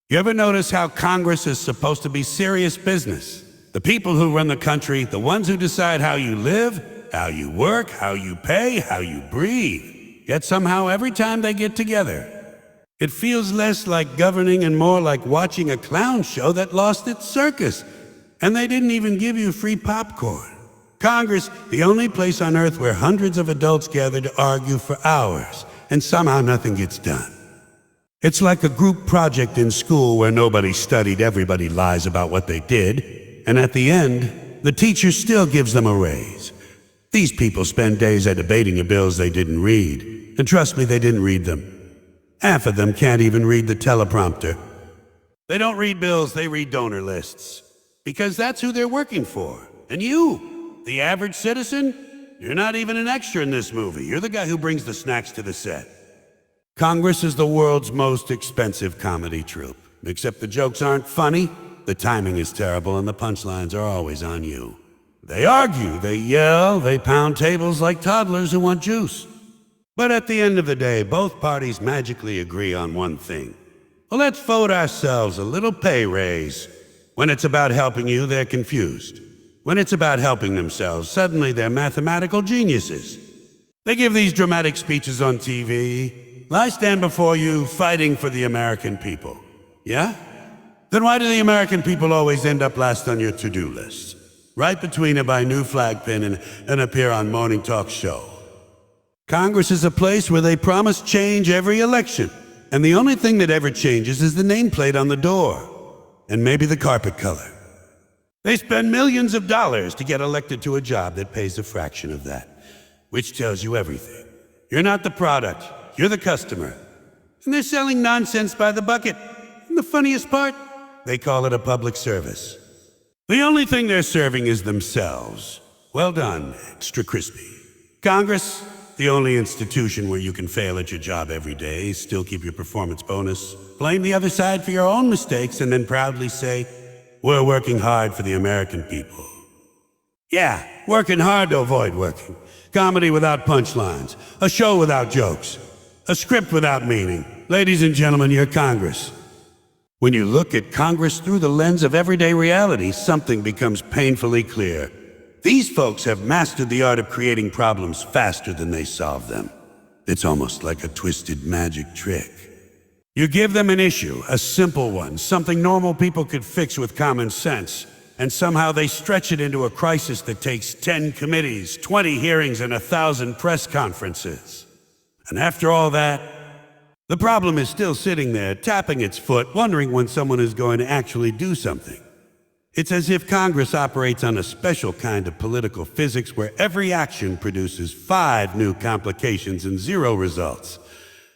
You ever notice how Congress is supposed to be serious business? The people who run the country, the ones who decide how you live, how you work, how you pay, how you breathe. Yet somehow every time they get together, it feels less like governing and more like watching a clown show that lost its circus. And they didn't even give you free popcorn. Congress, the only place on earth where hundreds of adults gather to argue for hours, and somehow nothing gets done. It's like a group project in school where nobody studied, everybody lies about what they did, and at the end, the teacher still gives them a raise. These people spend days debating the bills they didn't read, and trust me, they didn't read them. Half of them can't even read the teleprompter. They don't read bills, they read donor lists. Because that's who they're working for. And you, the average citizen, you're not even an extra in this movie. You're the guy who brings the snacks to the set. Congress is the world's most expensive comedy troupe. Except the jokes aren't funny, the timing is terrible, and the punchlines are always on you. They argue, they yell, they pound tables like toddlers who want juice. But at the end of the day, both parties magically agree on one thing. Well, let's vote ourselves a little pay raise. When it's about helping you, they're confused. When it's about helping themselves, suddenly they're mathematical geniuses. They give these dramatic speeches on TV. I stand before you fighting for the American people. Yeah? Then why do the American people always end up last on your to-do list? Right between a buy new flag pin and appear on morning talk show. Congress is a place where they promise change every election. And the only thing that ever changes is the nameplate on the door. And maybe the carpet color. They spend millions of dollars to get elected to a job that pays a fraction of that. Which tells you everything. You're not the product. You're the customer. And they're selling nonsense by the bucket. And the funniest part? They call it a public service. The only thing they're serving is themselves. Well done, extra crispy. Congress, the only institution where you can fail at your job every day, still keep your performance bonus, blame the other side for your own mistakes, and then proudly say, we're working hard for the American people. Yeah, working hard to avoid working. Comedy without punchlines. A show without jokes. A script without meaning. Ladies and gentlemen, you're Congress. When you look at Congress through the lens of everyday reality, something becomes painfully clear. These folks have mastered the art of creating problems faster than they solve them. It's almost like a twisted magic trick. You give them an issue, a simple one, something normal people could fix with common sense, and somehow they stretch it into a crisis that takes 10 committees, 20 hearings, and 1,000 press conferences. And after all that, the problem is still sitting there, tapping its foot, wondering when someone is going to actually do something. It's as if Congress operates on a special kind of political physics where every action produces 5 new complications and 0 results.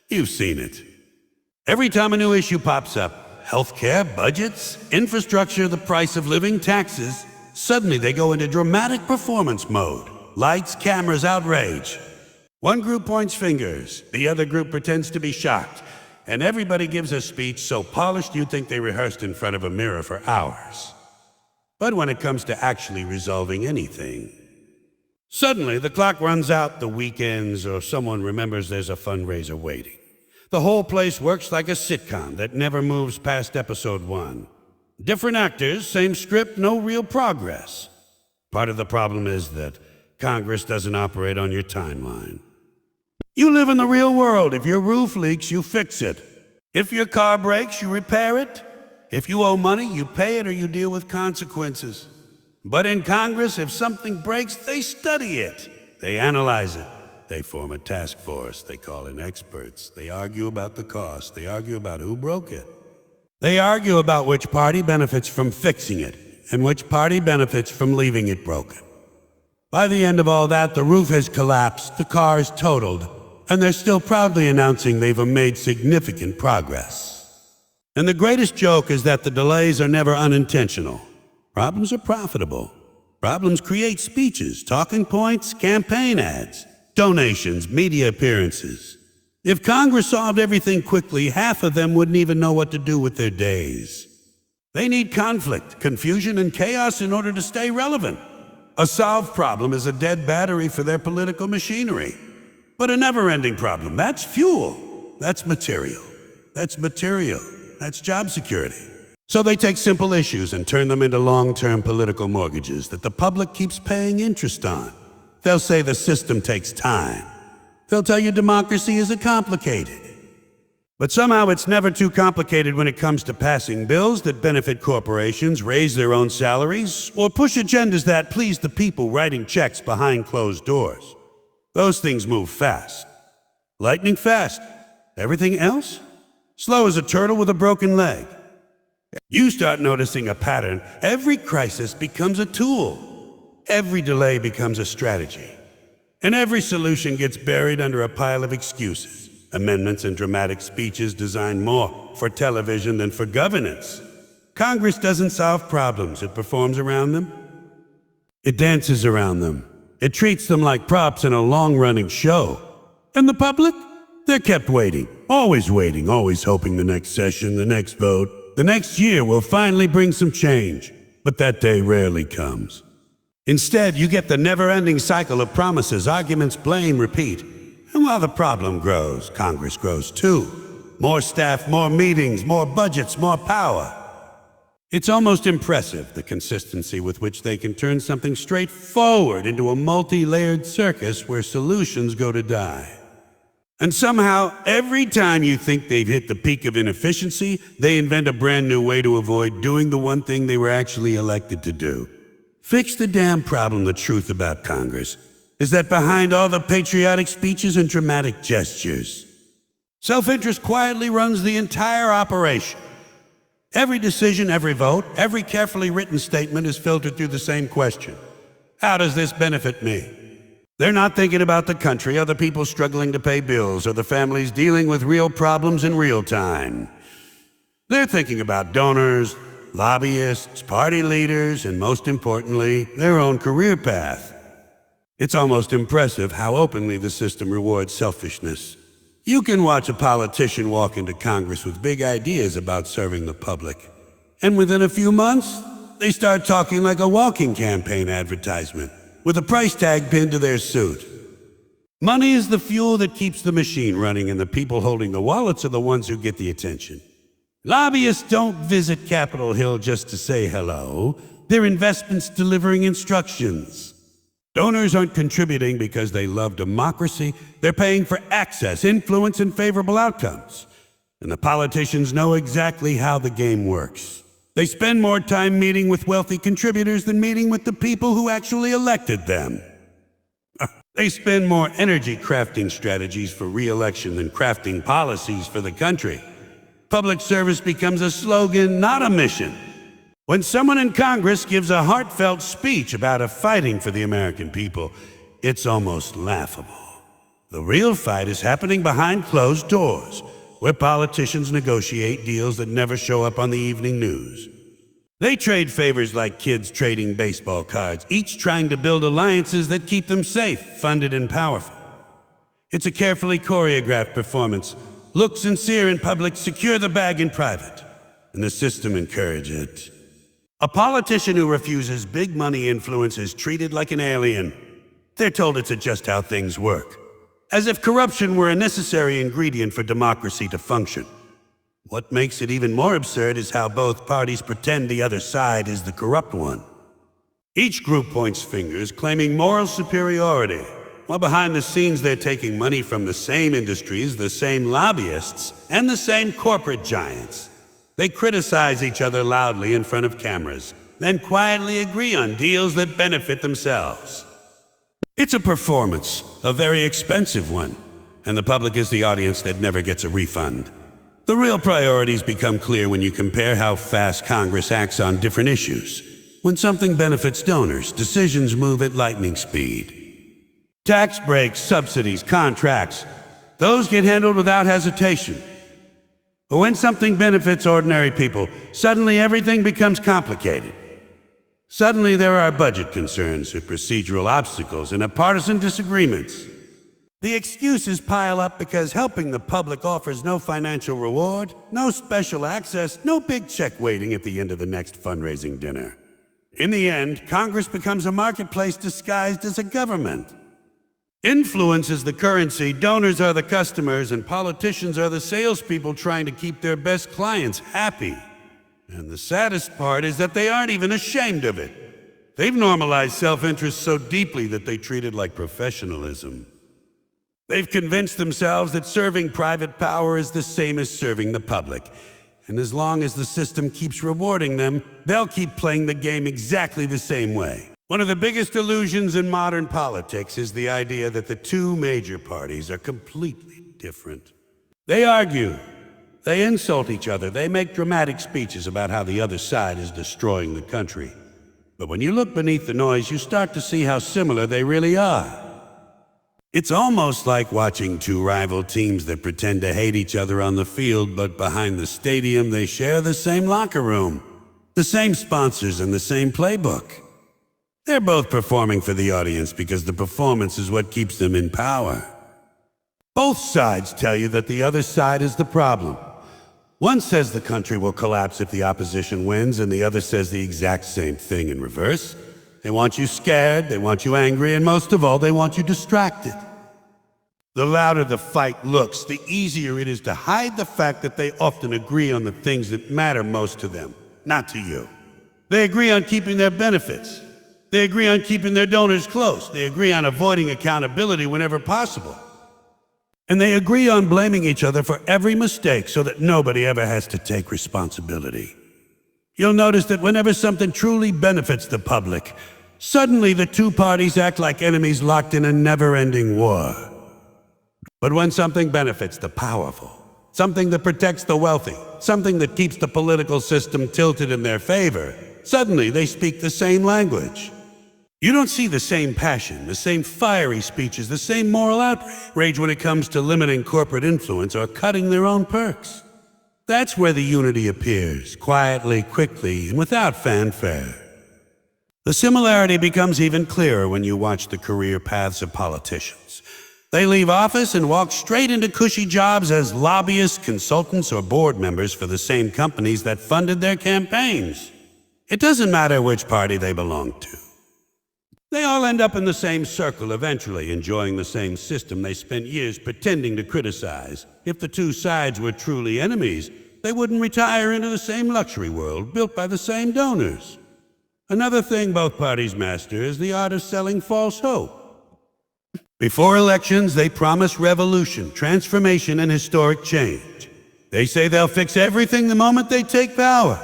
You've seen it. Every time a new issue pops up, healthcare, budgets, infrastructure, the price of living, taxes, suddenly they go into dramatic performance mode. Lights, cameras, outrage. One group points fingers, the other group pretends to be shocked, and everybody gives a speech so polished you'd think they rehearsed in front of a mirror for hours. But when it comes to actually resolving anything, suddenly the clock runs out, the weekends, or someone remembers there's a fundraiser waiting. The whole place works like a sitcom that never moves past episode 1. Different actors, same script, no real progress. Part of the problem is that Congress doesn't operate on your timeline. You live in the real world. If your roof leaks, you fix it. If your car breaks, you repair it. If you owe money, you pay it or you deal with consequences. But in Congress, if something breaks, they study it. They analyze it. They form a task force. They call in experts. They argue about the cost. They argue about who broke it. They argue about which party benefits from fixing it and which party benefits from leaving it broken. By the end of all that, the roof has collapsed, the car is totaled, and they're still proudly announcing they've made significant progress. And the greatest joke is that the delays are never unintentional. Problems are profitable. Problems create speeches, talking points, campaign ads, donations, media appearances. If Congress solved everything quickly, half of them wouldn't even know what to do with their days. They need conflict, confusion, and chaos in order to stay relevant. A solved problem is a dead battery for their political machinery. But a never-ending problem, that's fuel. That's material. That's material. That's job security. So they take simple issues and turn them into long-term political mortgages that the public keeps paying interest on. They'll say the system takes time. They'll tell you democracy isn't complicated. But somehow it's never too complicated when it comes to passing bills that benefit corporations, raise their own salaries, or push agendas that please the people writing checks behind closed doors. Those things move fast. Lightning fast. Everything else? Slow as a turtle with a broken leg. You start noticing a pattern. Every crisis becomes a tool. Every delay becomes a strategy. And every solution gets buried under a pile of excuses. Amendments and dramatic speeches designed more for television than for governance. Congress doesn't solve problems, it performs around them. It dances around them. It treats them like props in a long-running show. And the public? They're kept waiting, always hoping the next session, the next vote, the next year will finally bring some change. But that day rarely comes. Instead, you get the never-ending cycle of promises, arguments, blame, repeat. And while the problem grows, Congress grows too. More staff, more meetings, more budgets, more power. It's almost impressive, the consistency with which they can turn something straightforward into a multi-layered circus where solutions go to die. And somehow, every time you think they've hit the peak of inefficiency, they invent a brand new way to avoid doing the one thing they were actually elected to do. Fix the damn problem. The truth about Congress is that behind all the patriotic speeches and dramatic gestures, self-interest quietly runs the entire operation. Every decision, every vote, every carefully written statement is filtered through the same question. How does this benefit me? They're not thinking about the country, or the people struggling to pay bills, or the families dealing with real problems in real time. They're thinking about donors, lobbyists, party leaders, and most importantly, their own career path. It's almost impressive how openly the system rewards selfishness. You can watch a politician walk into Congress with big ideas about serving the public, and within a few months, they start talking like a walking campaign advertisement, with a price tag pinned to their suit. Money is the fuel that keeps the machine running, and the people holding the wallets are the ones who get the attention. Lobbyists don't visit Capitol Hill just to say hello. They're investments delivering instructions. Donors aren't contributing because they love democracy. They're paying for access, influence, and favorable outcomes. And the politicians know exactly how the game works. They spend more time meeting with wealthy contributors than meeting with the people who actually elected them. They spend more energy crafting strategies for re-election than crafting policies for the country. Public service becomes a slogan, not a mission. When someone in Congress gives a heartfelt speech about fighting for the American people, it's almost laughable. The real fight is happening behind closed doors, where politicians negotiate deals that never show up on the evening news. They trade favors like kids trading baseball cards, each trying to build alliances that keep them safe, funded, and powerful. It's a carefully choreographed performance. Look sincere in public, secure the bag in private, and the system encourages it. A politician who refuses big money influence is treated like an alien. They're told it's just how things work, as if corruption were a necessary ingredient for democracy to function. What makes it even more absurd is how both parties pretend the other side is the corrupt one. Each group points fingers, claiming moral superiority, while behind the scenes they're taking money from the same industries, the same lobbyists, and the same corporate giants. They criticize each other loudly in front of cameras, then quietly agree on deals that benefit themselves. It's a performance, a very expensive one, and the public is the audience that never gets a refund. The real priorities become clear when you compare how fast Congress acts on different issues. When something benefits donors, decisions move at lightning speed. Tax breaks, subsidies, contracts, those get handled without hesitation. But when something benefits ordinary people, suddenly everything becomes complicated. Suddenly there are budget concerns, procedural obstacles, and partisan disagreements. The excuses pile up because helping the public offers no financial reward, no special access, no big check waiting at the end of the next fundraising dinner. In the end, Congress becomes a marketplace disguised as a government. Influence is the currency, donors are the customers, and politicians are the salespeople trying to keep their best clients happy. And the saddest part is that they aren't even ashamed of it. They've normalized self-interest so deeply that they treat it like professionalism. They've convinced themselves that serving private power is the same as serving the public. And as long as the system keeps rewarding them, they'll keep playing the game exactly the same way. One of the biggest illusions in modern politics is the idea that the two major parties are completely different. They argue, they insult each other, they make dramatic speeches about how the other side is destroying the country. But when you look beneath the noise, you start to see how similar they really are. It's almost like watching two rival teams that pretend to hate each other on the field, but behind the stadium they share the same locker room, the same sponsors, and the same playbook. They're both performing for the audience because the performance is what keeps them in power. Both sides tell you that the other side is the problem. One says the country will collapse if the opposition wins, and the other says the exact same thing in reverse. They want you scared, they want you angry, and most of all, they want you distracted. The louder the fight looks, the easier it is to hide the fact that they often agree on the things that matter most to them, not to you. They agree on keeping their benefits. They agree on keeping their donors close. They agree on avoiding accountability whenever possible. And they agree on blaming each other for every mistake so that nobody ever has to take responsibility. You'll notice that whenever something truly benefits the public, suddenly the two parties act like enemies locked in a never-ending war. But when something benefits the powerful, something that protects the wealthy, something that keeps the political system tilted in their favor, suddenly they speak the same language. You don't see the same passion, the same fiery speeches, the same moral outrage when it comes to limiting corporate influence or cutting their own perks. That's where the unity appears, quietly, quickly, and without fanfare. The similarity becomes even clearer when you watch the career paths of politicians. They leave office and walk straight into cushy jobs as lobbyists, consultants, or board members for the same companies that funded their campaigns. It doesn't matter which party they belong to. They all end up in the same circle eventually, enjoying the same system they spent years pretending to criticize. If the two sides were truly enemies, they wouldn't retire into the same luxury world built by the same donors. Another thing both parties master is the art of selling false hope. Before elections, they promise revolution, transformation, and historic change. They say they'll fix everything the moment they take power.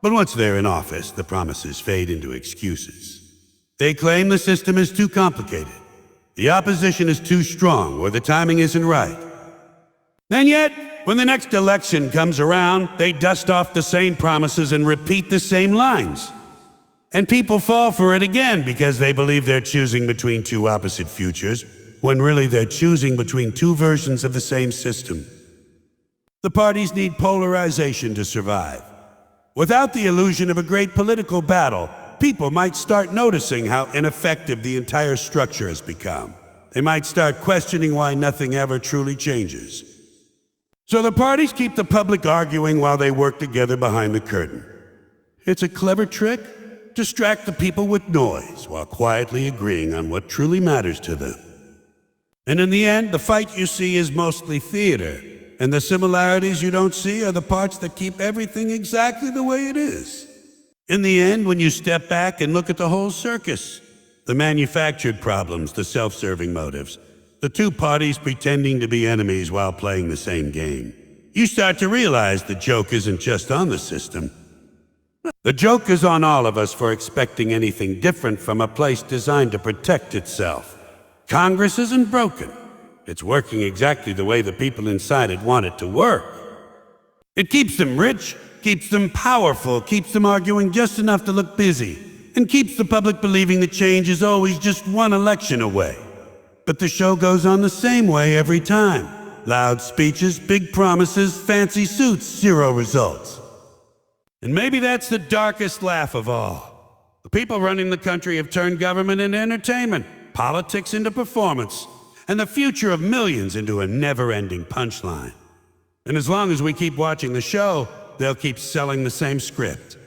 But once they're in office, the promises fade into excuses. They claim the system is too complicated, the opposition is too strong, or the timing isn't right. And yet, when the next election comes around, they dust off the same promises and repeat the same lines. And people fall for it again because they believe they're choosing between two opposite futures, when really they're choosing between two versions of the same system. The parties need polarization to survive. Without the illusion of a great political battle, people might start noticing how ineffective the entire structure has become. They might start questioning why nothing ever truly changes. So the parties keep the public arguing while they work together behind the curtain. It's a clever trick. Distract the people with noise while quietly agreeing on what truly matters to them. And in the end, the fight you see is mostly theater, and the similarities you don't see are the parts that keep everything exactly the way it is. In the end, when you step back and look at the whole circus, the manufactured problems, the self-serving motives, the two parties pretending to be enemies while playing the same game, you start to realize the joke isn't just on the system. The joke is on all of us for expecting anything different from a place designed to protect itself. Congress isn't broken. It's working exactly the way the people inside it want it to work. It keeps them rich, keeps them powerful, keeps them arguing just enough to look busy, and keeps the public believing that change is always just one election away. But the show goes on the same way every time. Loud speeches, big promises, fancy suits, zero results. And maybe that's the darkest laugh of all. The people running the country have turned government into entertainment, politics into performance, and the future of millions into a never-ending punchline. And as long as we keep watching the show, they'll keep selling the same script.